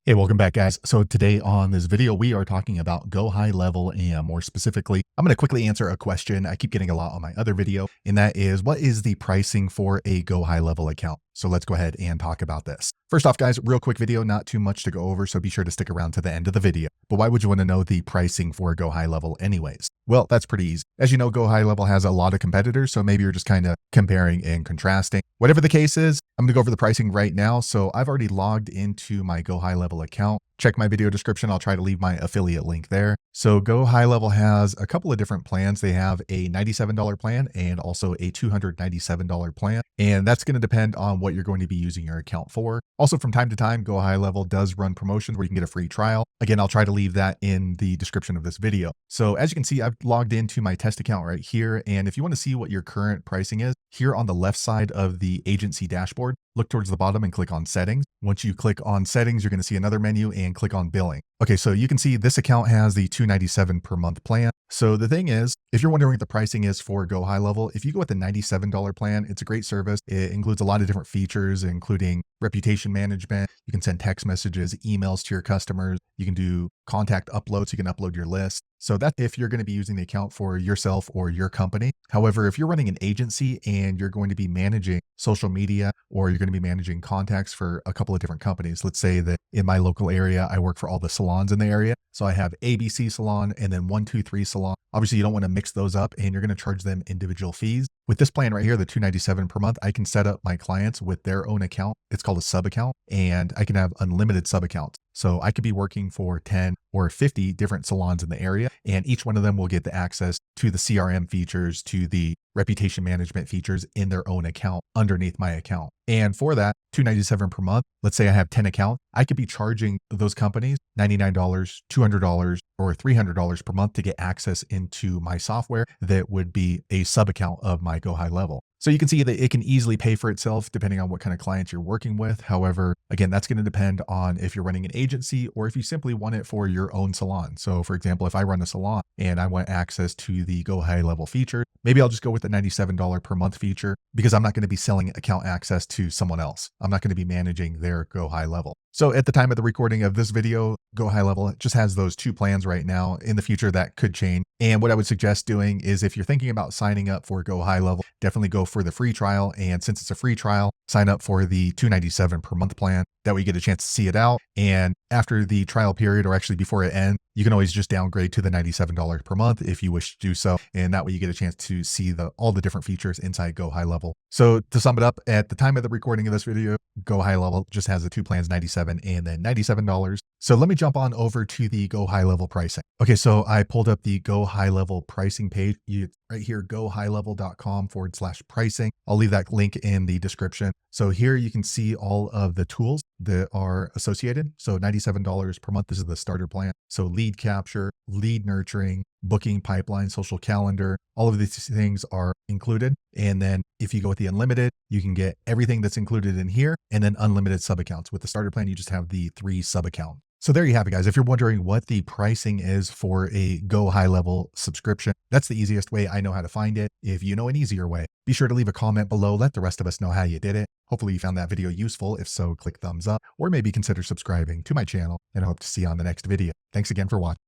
Hey, welcome back, guys. So today on this video, we are talking about Go High Level, and more specifically, I'm going to quickly answer a question I keep getting a lot on my other video, and that is, what is the pricing for a Go High Level account? So let's go ahead and talk about this. First off, guys, real quick video, not too much to go over, so be sure to stick around to the end of the video. But why would you want to know the pricing for Go High Level anyways? Well, that's pretty easy. As you know, Go High Level has a lot of competitors, so maybe you're just kind of comparing and contrasting. Whatever the case is, I'm going to go over the pricing right now. So I've already logged into my Go High Level account. Check my video description. I'll try to leave my affiliate link there. So Go High Level has a couple of different plans. They have a $97 plan and also a $297 plan. And that's going to depend on what you're going to be using your account for. Also, from time to time, Go High Level does run promotions where you can get a free trial. Again, I'll try to leave that in the description of this video. So as you can see, I've logged into my test account right here. And if you want to see what your current pricing is, here on the left side of the agency dashboard, look towards the bottom and click on settings. Once you click on settings, you're going to see another menu and click on billing. Okay, so you can see this account has the $297 per month plan. So the thing is, if you're wondering what the pricing is for Go High Level, if you go with the $97 plan, it's a great service. It includes a lot of different features, including reputation management. You can send text messages, emails to your customers. You can do contact uploads. You can upload your list. So that's if you're going to be using the account for yourself or your company. However, if you're running an agency and you're going to be managing social media, or you're going to be managing contacts for a couple of different companies, let's say that in my local area, I work for all the salons in the area. So I have ABC Salon and then 123 Salon. Obviously, you don't want to mix those up and you're going to charge them individual fees. With this plan right here, the $297 per month, I can set up my clients with their own account. It's called a sub account, and I can have unlimited sub accounts. So I could be working for 10 or 50 different salons in the area, and each one of them will get the access to the CRM features, to the reputation management features in their own account underneath my account. And for that $297 per month, let's say I have 10 accounts, I could be charging those companies $99, $200, or $300 per month to get access into my software that would be a sub account of my Go High Level. So you can see that it can easily pay for itself depending on what kind of clients you're working with. However, again, that's going to depend on if you're running an agency or if you simply want it for your own salon. So for example, if I run a salon and I want access to the Go High Level feature, maybe I'll just go with the $97 per month feature because I'm not going to be selling account access to someone else. I'm not going to be managing their Go High Level. So at the time of the recording of this video, Go High Level just has those two plans right now. In the future, that could change. And what I would suggest doing is, if you're thinking about signing up for Go High Level, definitely go for the free trial. And since it's a free trial, sign up for the $297 per month plan. That way you get a chance to see it out. And after the trial period, or actually before it ends, you can always just downgrade to the $97 per month if you wish to do so. And that way you get a chance to see all the different features inside Go High Level. So to sum it up, at the time of the recording of this video, Go High Level just has the two plans, $97 and then $97. So let me jump on over to the Go High Level pricing. Okay, so I pulled up the Go High Level pricing page. Right here, gohighlevel.com/pricing. I'll leave that link in the description. So here you can see all of the tools that are associated. So $97 per month, this is the starter plan. So lead capture, lead nurturing, booking pipeline, social calendar, all of these things are included. And then if you go with the unlimited, you can get everything that's included in here and then unlimited sub accounts. With the starter plan, you just have the 3 sub accounts. So there you have it, guys. If you're wondering what the pricing is for a Go High Level subscription, that's the easiest way I know how to find it. If you know an easier way, be sure to leave a comment below. Let the rest of us know how you did it. Hopefully you found that video useful. If so, click thumbs up or maybe consider subscribing to my channel, and I hope to see you on the next video. Thanks again for watching.